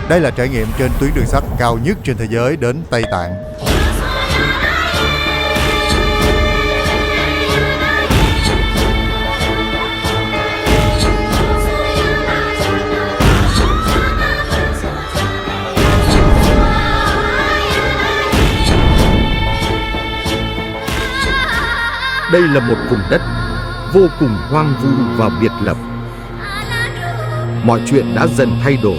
Đây là trải nghiệm trên tuyến đường sắt cao nhất trên thế giới đến Tây Tạng. Đây là một vùng đất vô cùng hoang vu và biệt lập. Mọi chuyện đã dần thay đổi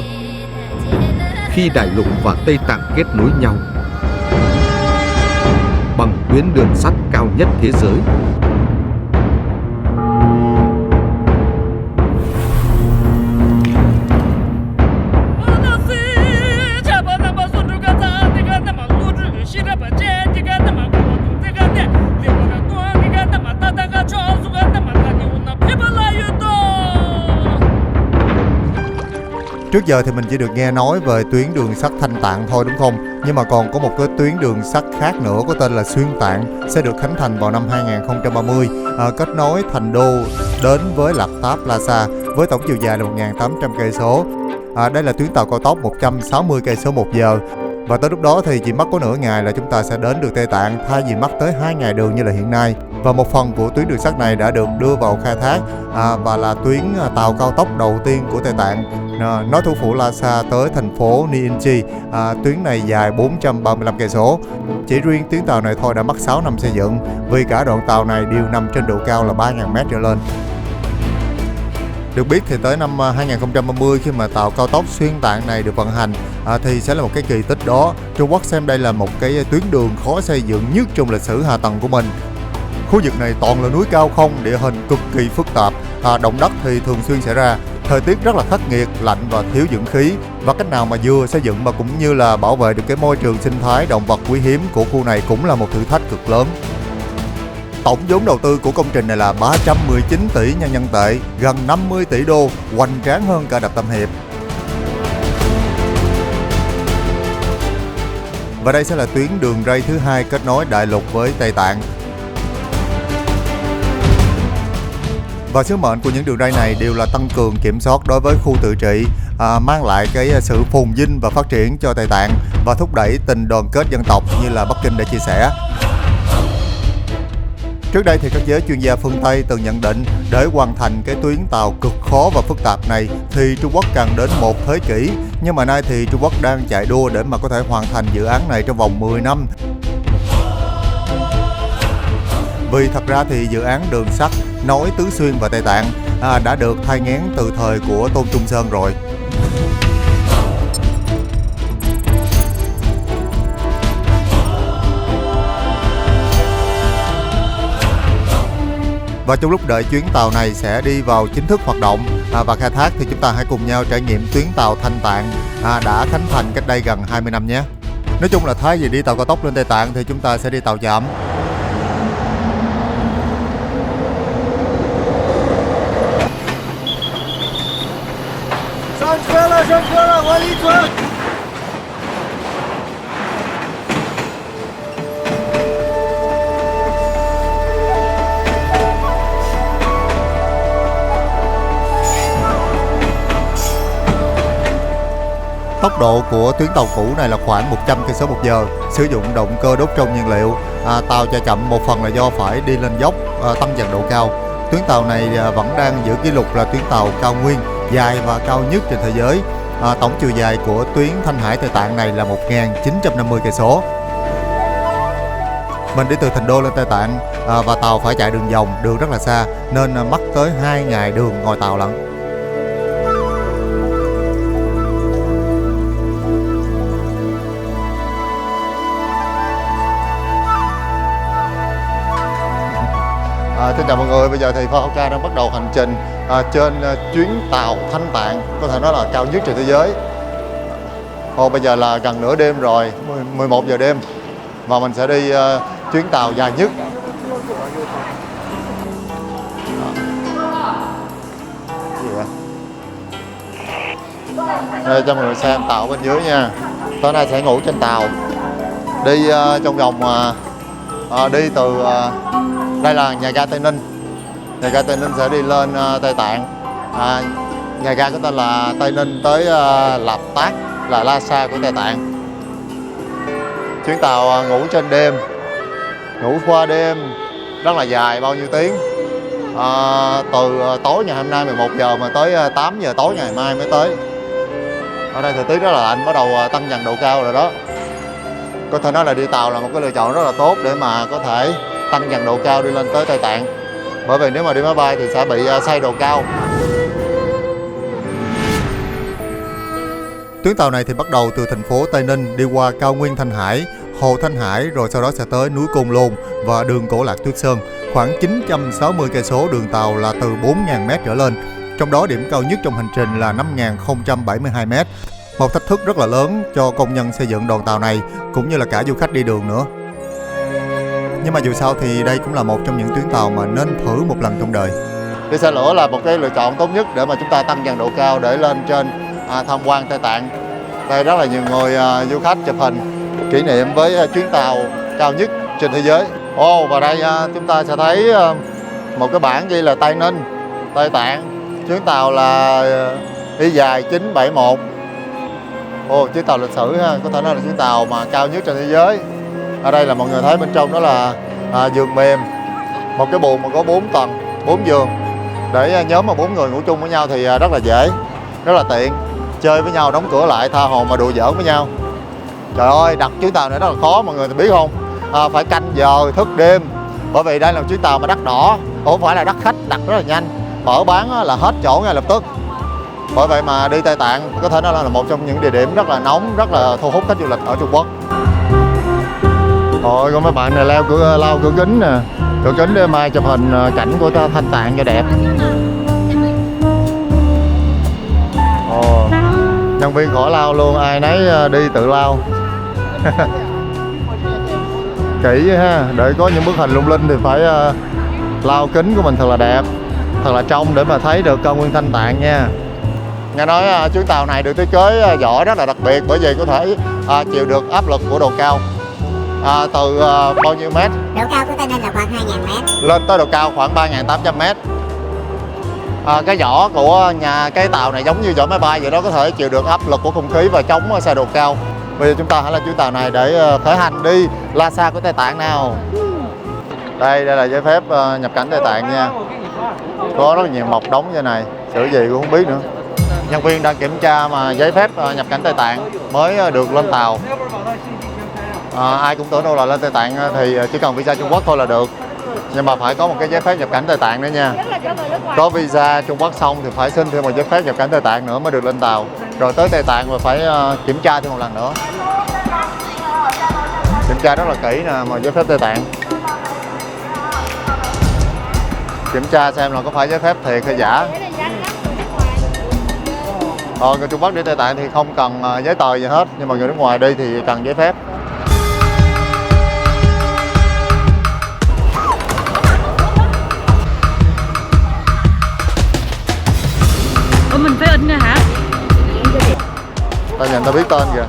khi Đại Lục và Tây Tạng kết nối nhau bằng tuyến đường sắt cao nhất thế giới. Trước giờ thì mình chỉ được nghe nói về tuyến đường sắt Thanh Tạng thôi đúng không? Nhưng mà còn có một cái tuyến đường sắt khác nữa có tên là Xuyên Tạng sẽ được khánh thành vào năm 2030, kết nối Thành Đô đến với Lạp Tháp Lhasa với tổng chiều dài là 1.800 cây số. Đây là tuyến tàu cao tốc 160 cây số một giờ. Và tới lúc đó thì chỉ mất có nửa ngày là chúng ta sẽ đến được Tây Tạng thay vì mất tới 2 ngày đường như là hiện nay. Và một phần của tuyến đường sắt này đã được đưa vào khai thác và là tuyến tàu cao tốc đầu tiên của Tây Tạng, nối thủ phủ Lhasa tới thành phố Nyingchi. Tuyến này dài 435 cây số. Chỉ riêng tuyến tàu này thôi đã mất 6 năm xây dựng vì cả đoạn tàu này đều nằm trên độ cao là 3.000 m trở lên. Được biết thì tới năm 2030 khi mà tàu cao tốc Xuyên Tạng này được vận hành thì sẽ là một cái kỳ tích đó. Trung Quốc xem đây là một cái tuyến đường khó xây dựng nhất trong lịch sử hạ tầng của mình. Khu vực này toàn là núi cao không, địa hình cực kỳ phức tạp, động đất thì thường xuyên xảy ra, thời tiết rất là khắc nghiệt, lạnh và thiếu dưỡng khí. Và cách nào mà vừa xây dựng mà cũng như là bảo vệ được cái môi trường sinh thái động vật quý hiếm của khu này cũng là một thử thách cực lớn. Tổng vốn đầu tư của công trình này là 319 tỷ nhân dân tệ, gần 50 tỷ đô, hoành tráng hơn cả đập Tam Hiệp. Và đây sẽ là tuyến đường ray thứ hai kết nối Đại Lục với Tây Tạng. Và sứ mệnh của những đường ray này đều là tăng cường kiểm soát đối với khu tự trị, mang lại cái sự phồn vinh và phát triển cho Tây Tạng và thúc đẩy tình đoàn kết dân tộc như là Bắc Kinh đã chia sẻ. Trước đây thì các giới chuyên gia phương Tây từng nhận định để hoàn thành cái tuyến tàu cực khó và phức tạp này thì Trung Quốc cần đến một thế kỷ. Nhưng mà nay thì Trung Quốc đang chạy đua để mà có thể hoàn thành dự án này trong vòng 10 năm. Vì thật ra thì dự án đường sắt nối Tứ Xuyên và Tây Tạng đã được thai nghén từ thời của Tôn Trung Sơn rồi. Và trong lúc đợi chuyến tàu này sẽ đi vào chính thức hoạt động và khai thác thì chúng ta hãy cùng nhau trải nghiệm tuyến tàu Thanh Tạng đã khánh thành cách đây gần 20 năm nhé. Nói chung là thay vì đi tàu cao tốc lên Tây Tạng thì chúng ta sẽ đi tàu chậm. Sang车了，万里村。Tốc độ của tuyến tàu cũ này là khoảng 100 cây số một giờ, sử dụng động cơ đốt trong nhiên liệu. Tàu chạy chậm một phần là do phải đi lên dốc, tăng dần độ cao. Tuyến tàu này vẫn đang giữ kỷ lục là tuyến tàu cao nguyên, dài và cao nhất trên thế giới. Tổng chiều dài của tuyến Thanh Hải Tây Tạng này là 1.950 cây số. Mình đi từ Thành Đô lên Tây Tạng và tàu phải chạy đường vòng, đường rất là xa nên mất tới 2 ngày đường ngồi tàu lận. Xin chào mọi người, bây giờ thì Phan Hữu Ca đang bắt đầu hành trình trên chuyến tàu Thanh Tạng, có thể nói là cao nhất trên thế giới. Bây giờ là gần nửa đêm rồi, 11 giờ đêm và mình sẽ đi chuyến tàu dài nhất. Đây cho mọi người xem tàu bên dưới nha. Tối nay sẽ ngủ trên tàu, đi trong vòng đi từ đây là nhà ga Tây Ninh. Nhà ga Tây Ninh sẽ đi lên Tây Tạng. Nhà ga có tên là Tây Ninh tới Lạp Tác. là Lhasa của Tây Tạng. Chuyến tàu ngủ trên đêm, ngủ qua đêm rất là dài, bao nhiêu tiếng, từ tối ngày hôm nay 11 giờ mà tới 8 giờ tối ngày mai mới tới. Ở đây thời tiết rất là lạnh, bắt đầu tăng dần độ cao rồi đó. Có thể nói là đi tàu là một cái lựa chọn rất là tốt để mà có thể tăng dần độ cao đi lên tới Tây Tạng. Bởi vì nếu mà đi máy bay thì sẽ bị say độ cao. Tuyến tàu này thì bắt đầu từ thành phố Tây Ninh đi qua cao nguyên Thanh Hải, hồ Thanh Hải, rồi sau đó sẽ tới núi Côn Lôn và đường Cổ Lạc Tuyết Sơn. Khoảng 960 cây số đường tàu là từ 4.000 m trở lên. Trong đó điểm cao nhất trong hành trình là 5.072 m. Một thách thức rất là lớn cho công nhân xây dựng đoàn tàu này cũng như là cả du khách đi đường nữa. Nhưng mà dù sao thì đây cũng là một trong những tuyến tàu mà nên thử một lần trong đời. Đi xe lửa là một cái lựa chọn tốt nhất để mà chúng ta tăng dần độ cao để lên trên tham quan Tây Tạng. Đây rất là nhiều người du khách chụp hình kỷ niệm với chuyến tàu cao nhất trên thế giới. Và đây chúng ta sẽ thấy một cái bảng ghi là Tây Ninh, Tây Tạng. Chuyến tàu là y dài 971. Chuyến tàu lịch sử ha, có thể nói là chuyến tàu mà cao nhất trên thế giới. Ở đây là mọi người thấy bên trong đó là giường mềm, một cái buồng mà có 4 tầng, 4 giường. Để nhóm mà 4 người ngủ chung với nhau thì rất là dễ, rất là tiện. Chơi với nhau, đóng cửa lại, tha hồ mà đùa giỡn với nhau. Trời ơi, đặt chuyến tàu này rất là khó, mọi người biết không? Phải canh giờ, thức đêm. Bởi vì đây là một chuyến tàu mà đắt đỏ, không phải là đắt khách, đặt rất là nhanh. Mở bán là hết chỗ ngay lập tức. Bởi vậy mà đi Tây Tạng có thể nói là một trong những địa điểm rất là nóng, rất là thu hút khách du lịch ở Trung Quốc. Có mấy bạn này lao cửa kính nè, cửa kính để mai chụp hình cảnh của Thanh Tạng cho đẹp. Nhân viên khỏi lao luôn, ai nấy đi tự lao. Kỹ ha, để có những bức hình lung linh thì phải lao kính của mình thật là đẹp, thật là trong để mà thấy được cao nguyên Thanh Tạng nha. Nghe nói chuyến tàu này được thiết kế vỏ rất là đặc biệt bởi vì có thể chịu được áp lực của độ cao từ bao nhiêu mét? Độ cao của Tây Ninh là khoảng 2.000 mét. Lên tới độ cao khoảng 3.800 mét. Cái vỏ của cái tàu này giống như vỏ máy bay vậy đó, có thể chịu được áp lực của không khí và chống xa độ cao. Bây giờ chúng ta hãy lên chuyến tàu này để khởi hành đi Lhasa của Tây Tạng nào. Đây là giấy phép nhập cảnh Tây Tạng nha. Có rất là nhiều mộc đóng như này, xử gì cũng không biết nữa. Nhân viên đang kiểm tra mà giấy phép nhập cảnh Tây Tạng mới được lên tàu. Ai cũng tưởng đâu là lên Tây Tạng thì chỉ cần visa Trung Quốc thôi là được. Nhưng mà phải có một cái giấy phép nhập cảnh Tây Tạng nữa nha. Có visa Trung Quốc xong thì phải xin thêm một giấy phép nhập cảnh Tây Tạng nữa mới được lên tàu. Rồi tới Tây Tạng mà phải kiểm tra thêm một lần nữa. Kiểm tra rất là kỹ nè, mà giấy phép Tây Tạng. Kiểm tra xem là có phải giấy phép thiệt hay giả. Người Trung Quốc đi Tây Tạng thì không cần giấy tờ gì hết, nhưng mà người nước ngoài đi thì cần giấy phép. Mình phải in nữa hả? Ta nhìn ta biết tên kìa.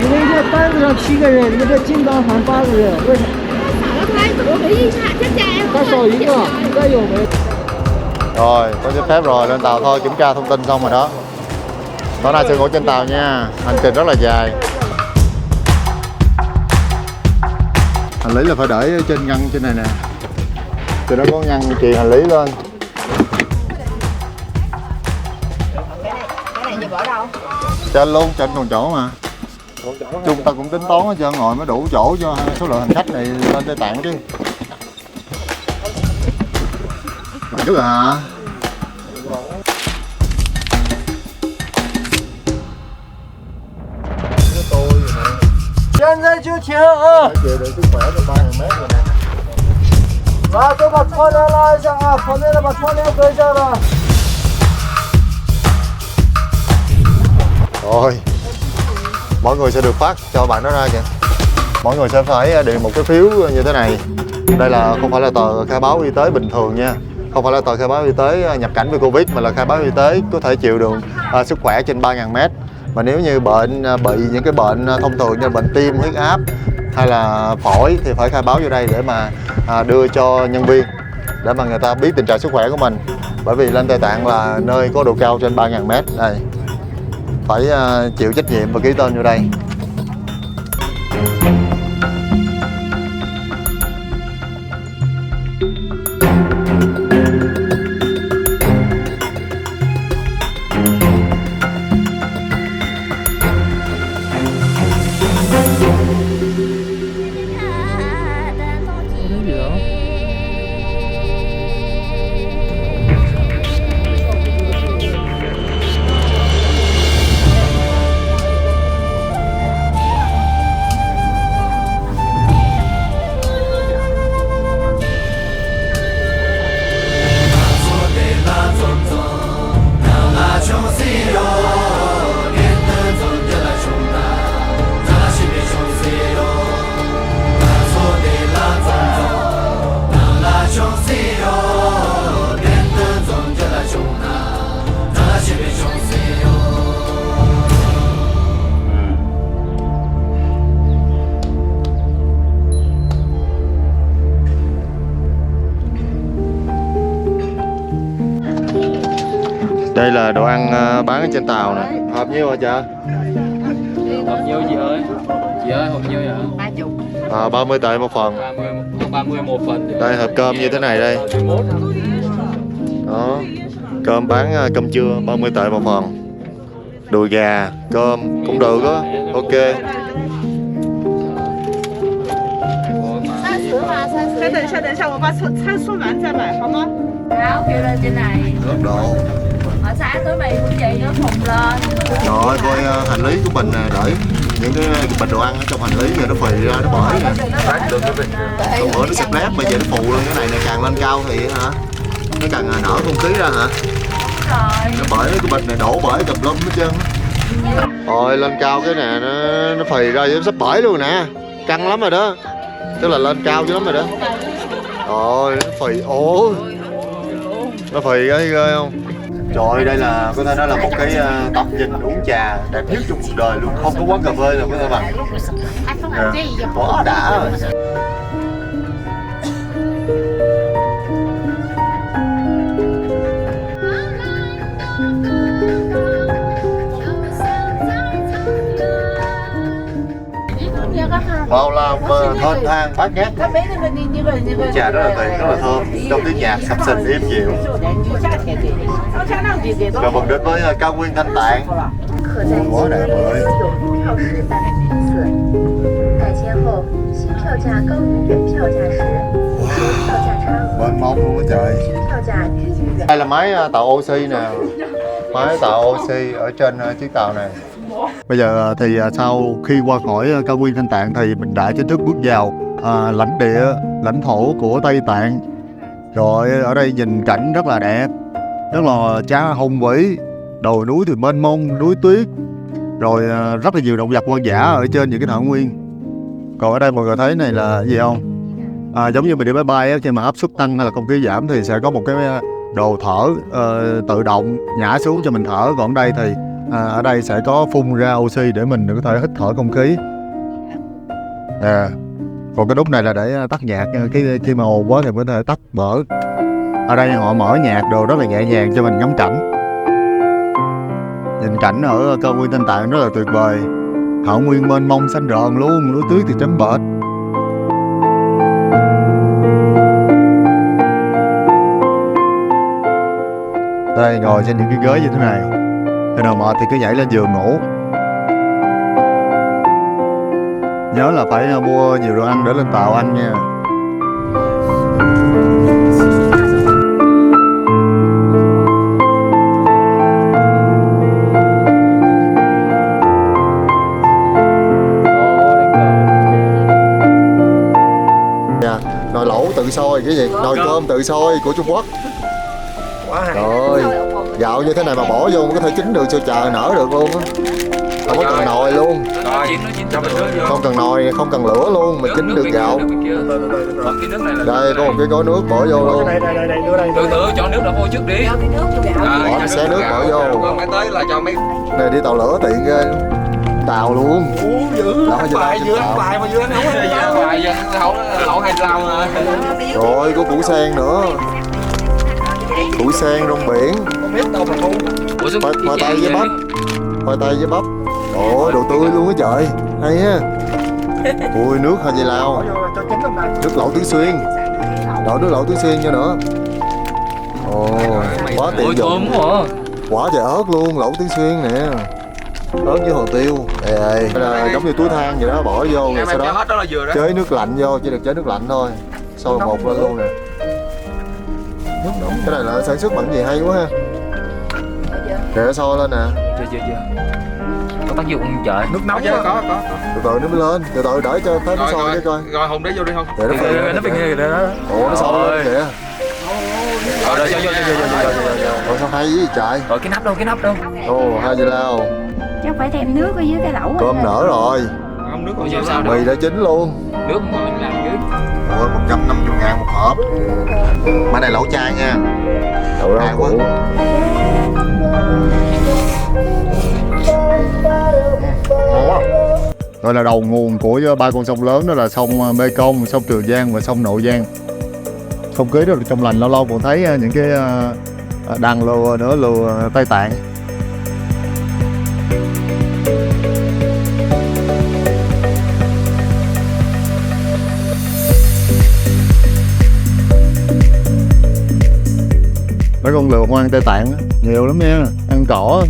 你们这班子上7个人，你们这进港团8个人，为啥？他少一个，再有没？ Rồi, có giấy phép rồi, lên tàu thôi, kiểm tra thông tin xong rồi đó. Tối nay sẽ ngủ trên tàu nha, hành trình rất là dài. Hành lý là phải để trên ngăn trên này nè. Từ đó có ngăn chuyền hành lý lên. Trên luôn, trên còn chỗ mà. Chúng ta cũng tính toán hết trơn rồi mới đủ chỗ cho số lượng hành khách này lên Tây Tạng chứ. Trước hả? 现在就停啊！ Chịu được sức khỏe cho 3.000 mét rồi nè. 来，都把窗帘拉一下啊！旁边的把窗帘隔一下吧。 Rồi, mọi người sẽ được phát cho bạn nó ra kìa. Mọi người sẽ phải điền một cái phiếu như thế này. Đây là không phải là tờ khai báo y tế bình thường nha. Không phải là tờ khai báo y tế nhập cảnh với Covid, mà là khai báo y tế có thể chịu được sức khỏe trên 3.000 mét. Mà nếu như bị những cái bệnh thông thường như bệnh tim, huyết áp hay là phổi thì phải khai báo vô đây để mà đưa cho nhân viên để mà người ta biết tình trạng sức khỏe của mình. Bởi vì lên Tây Tạng là nơi có độ cao trên 3.000 mét. Đây. phải chịu trách nhiệm và ký tên vô đây. Đây là đồ ăn bán ở trên tàu nè. Hộp nhiêu hả chợ? Hộp nhiêu chị ơi? Chị ơi hộp nhiêu vậy? 30. 30 tệ một phần. 30 một phần. Đây hộp cơm như thế này đây. Đó. Cơm bán cơm trưa 30 tệ một phần. Đùi gà, cơm cũng được á. Ok.等一下，我把菜送完再买，好吗？ Áo kêu lên trên này. Nước độ. Ở xã tối mày cũng vậy nó thùng lên. Trời ơi, coi hành lý của mình nè, để những cái bịch đồ ăn ở trong hành lý giờ nó phì ra, nó bởi nè. Còn bữa nó xếp lép, bây giờ nó phụ luôn cái này nè, càng lên cao thì hả? Nó càng nở không khí ra hả? Rồi. Nó bởi cái bịch này đổ bởi tùm lum hết trơn. Rồi lên cao cái nè, nó phì ra nó sắp bởi luôn nè. Căng lắm rồi đó. Tức là lên cao chứ lắm rồi đó. Rồi nó phì, ôi nó phì ghê không? Trời ơi, đây là có thể nói là một cái tầm nhìn uống trà đẹp nhất trong cuộc đời luôn, không có quán cà phê nào có thể bằng. Quá đã rồi. Bao la thênh thang bát ngát. Trà rất là tuyệt, rất là thơm, trong tiếng nhạc sập sình êm dịu. Chào mừng đến với cao nguyên Thanh Tạng. Quá đẹp ơi. 改签后，新票价高于原票价时，票价差额， Mênh mông luôn á trời. 票价低于原。 Đây là máy tạo oxy nè. Máy tạo oxy ở trên chiếc tàu này. Bây giờ thì sau khi qua khỏi cao nguyên Thanh Tạng thì mình đã chính thức bước vào lãnh địa, lãnh thổ của Tây Tạng. Rồi ở đây nhìn cảnh rất là đẹp, rất là hùng vĩ, đồi núi thì mênh mông, núi tuyết, rồi rất là nhiều động vật hoang dã ở trên những cái thảo nguyên. Còn ở đây mọi người thấy này là gì không? Giống như mình đi máy bay á, khi mà áp suất tăng hay là không khí giảm thì sẽ có một cái đồ thở tự động nhả xuống cho mình thở. Còn ở đây thì ở đây sẽ có phun ra oxy để mình có thể hít thở không khí. Còn cái nút này là để tắt nhạc, khi mà ồn quá thì có thể tắt mở. Ở đây họ mở nhạc đồ rất là nhẹ nhàng cho mình ngắm cảnh. Nhìn cảnh ở cao nguyên Thanh Tạng rất là tuyệt vời. Thảo nguyên mênh mông xanh rợn luôn, núi tuyết thì trắng bệt. Đây, ngồi trên những cái ghế như thế này. Khi nào mệt thì cứ nhảy lên giường ngủ. Nhớ là phải mua nhiều đồ ăn để lên tàu ăn nha. Nồi lẩu tự sôi cái gì? Nồi cơm tự sôi của Trung Quốc. Rồi, gạo như thế này mà bỏ vô có thể chín được, sao trời nở được luôn á. Không có cần nồi luôn. Không cần nồi, không cần lửa luôn mà chín được gạo. Đây có một cái gói nước bỏ vô luôn. Từ từ cho nước đổ vô trước đi. Bỏ xé nước bỏ vô. Mấy tới là cho mấy Này đi tàu lửa tiện ghê. Tàu luôn. bài vừa ăn bài mà vừa ăn nấu. Bài vừa ăn nấu lẩu hay rau mà. Rồi có củ sen nữa. Củ sen rong biển. Khoai tây với bắp. khoai tây với bắp. Ôi đồ tươi luôn á trời, hay ha. Ui nước Hà Dì Lào, nước lẩu Tứ Xuyên, đổ nước lẩu Tứ Xuyên cho nữa. Ồ quá tiện dụng, quả trời ớt luôn, lẩu Tứ Xuyên nè, ớt với hồ tiêu, là giống như túi than vậy đó, bỏ vô rồi sau đó chế nước lạnh vô, chỉ được chế nước lạnh thôi, sôi một lên luôn nè. Cái này là sản xuất bằng gì hay quá ha. Kệ sôi lên nè. Chưa có tác dụng trời. Nước nóng có. Từ từ nó mới lên, từ từ để cho thấy nó sôi cái coi. Rồi Hùng để vô đi không? Để nó phình. Nó phình kìa đó. Ủa nó sôi lên kìa. Rồi vô. Ủa sao hay vậy trời. Rồi cái nắp đâu. Ồ Hà Dì Lào. Chắc phải thêm nước ở dưới cái lẩu. Cơm nở rồi. Không nước còn sao đâu. Mì đã chín luôn. Nước mà mình làm dưới. Ủa 150.000 một hộp. Mà này lẩu chai nha. Lẩu hay quá. Đây là đầu nguồn của ba con sông lớn, đó là sông Mekong, sông Trường Giang và sông Nội Giang. Không khí rất là trong lành, lâu lâu còn thấy những cái đàn lùa nữa, lùa Tây Tạng. Mấy con lùa hoang Tây Tạng nhiều lắm nha, ăn cỏ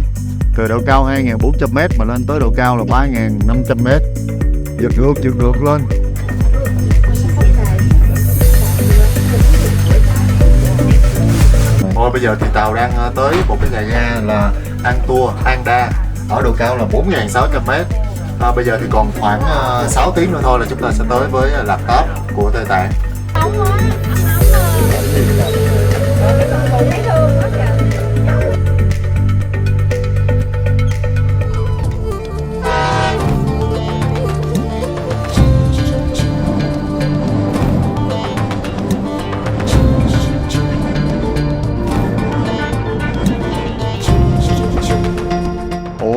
từ độ cao 2.400m mà lên tới độ cao là 3.500m, giật ngược lên. Thôi bây giờ thì tàu đang tới một cái nhà ga là An Tour Anda ở độ cao là 4.600m. Bây giờ thì còn khoảng 6 tiếng nữa thôi là chúng ta sẽ tới với Lạp Táp của Tây Tạng.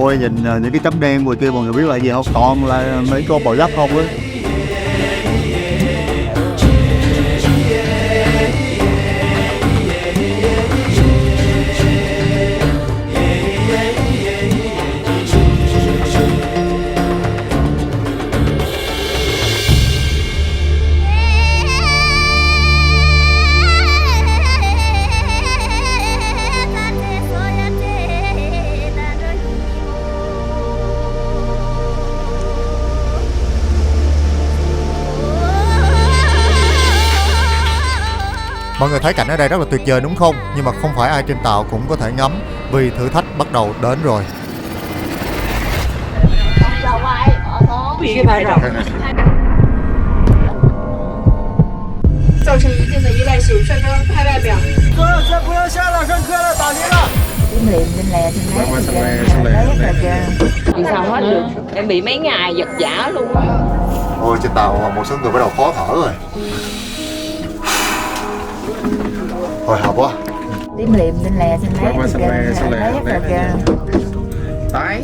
Ôi nhìn những cái chấm đen ngoài kia mọi người biết là gì không? Toàn là mấy con bò giáp không á. Mọi người thấy cảnh ở đây rất là tuyệt vời đúng không? Nhưng mà không phải ai trên tàu cũng có thể ngắm, vì thử thách bắt đầu đến rồi. Sao hết được? Em bị mấy ngày giật giả luôn á. Ôi trên tàu một số người bắt đầu khó thở rồi. Hồi hộp quá. Tím liệm trên lè xin lấy Đấy.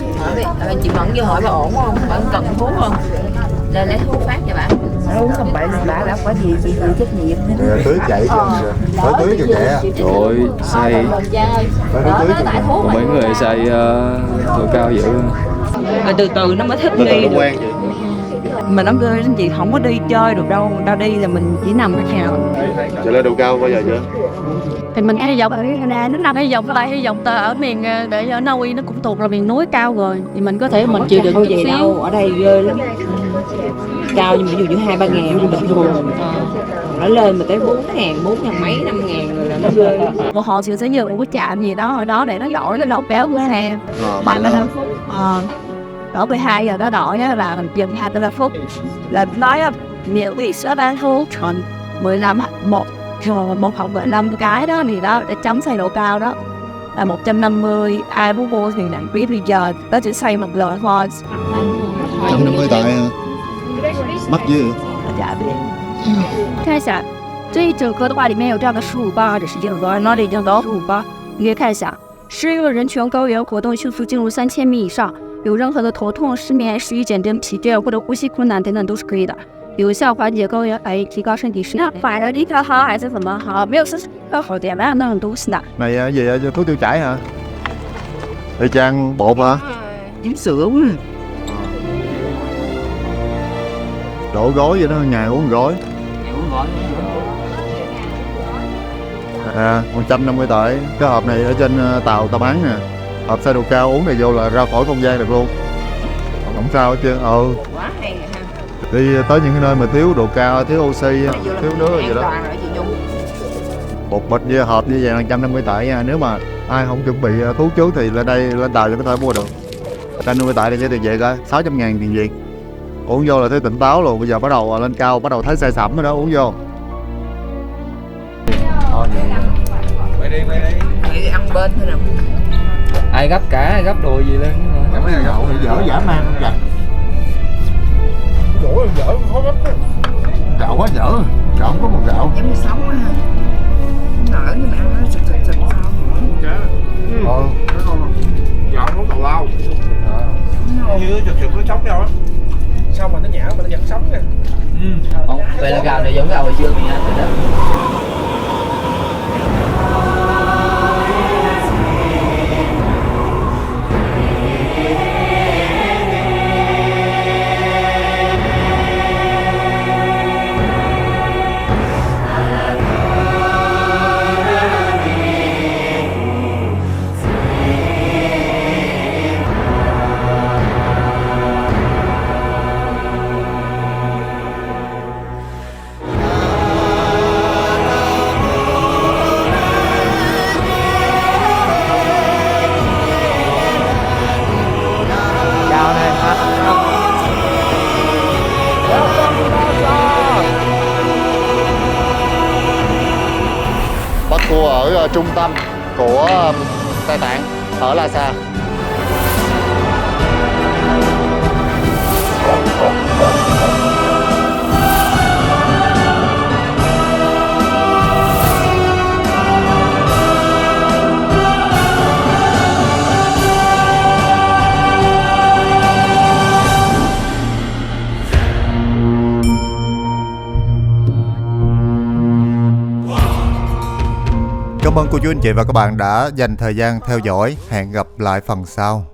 Chị Mẫn vô hỏi bà ổn không? Bạn cần thuốc không? Lên lấy thuốc phát cho bạn. uống không bệnh bà đã có gì chị chịu trách nhiệm nữa. Tưới chảy cho tưới cho trẻ. Trời ơi, say mấy người say độ cao dữ. Rồi từ từ nó mới thích nghi được. Mà nó ghê lắm chị, không có đi chơi được đâu, tao đi là mình chỉ nằm ở nhà. Trở lên độ cao bao giờ chưa? Thì mình hy vọng ở Canada, lúc nào hy vọng ở miền để ở Na Uy nó cũng thuộc là miền núi cao rồi thì mình có thể mình chịu đựng chút xíu. Đâu, ở đây ghê lắm. Cao nhưng mà ví dụ như 2-3 ngàn là bình thường. Nó lên mà tới 4 ngàn, 4 ngàn mấy, 5 ngàn rồi là nó ghê. Họ sẽ nhờ một cái trạm gì đó ở đó để nó đổi cái lẩu béo của hè. 35 phút. Ở 12 giờ đó đổi là mình dừng 25 phút. Là nói miễn phí sẽ bán thuốc còn 15 một hộp 15 cái đó thì đó để chấm xay độ cao đó là 150. Ai muốn mua thì nặng biết bây giờ nó chỉ xay một lần thôi. 150 tại mắc dữ. Dạ biết. 看一下这一整个的话里面有这样的15包或者是1包，那里已经到15包，你可以看一下。适用人权高原活动迅速进入3000米以上，有任何的头痛、失眠、食欲减轻、疲倦或者呼吸困难等等都是可以的，有效缓解高原反应，提高身体适应。反而立刻好还是怎么好？没有是好点那种东西的。Này gì vậy? Thuốc tiêu chảy hả? Để trang bột hả? Uống sữa quá. Đổ gói vậy đó, ngày uống gói. À, 150 tệ. Cái hộp này ở trên tàu ta bán nè. Hộp size độ cao uống này vô là ra khỏi không gian được luôn. Không sao hết trơn. Quá hay ha. Đi tới những cái nơi mà thiếu độ cao, thiếu oxy, thiếu nước gì đó. Một bịch như hộp như vậy là 150 tệ nha. Nếu mà ai không chuẩn bị thuốc trước thì lên đây lên tàu cho có thể mua được. 150 tệ thì sẽ tiền Việt coi, 600.000 tiền Việt. Uống vô là thấy tỉnh táo luôn. Bây giờ bắt đầu lên cao, bắt đầu thấy say sẩm rồi đó, uống vô. Để ăn bên thôi nè. Ai gấp cả, ai gấp đồ gì lên. Cảm ơn gạo thì dở dã man không vậy? Dở khó gấp á. Gạo quá dở, gạo không có một gạo. Giống như sống á ha. Nở nhưng mà ăn nó sực sao Dạo món tàu lao. Như trực nó sống nhau á. Sao mà nó nhả mà nó vẫn sống nè. Vậy là gạo này giống gạo hồi xưa mình ăn rồi đó. Bắt cua ở trung tâm của Tây Tạng, ở Lhasa. Cảm ơn cô chú anh chị và các bạn đã dành thời gian theo dõi. Hẹn gặp lại phần sau.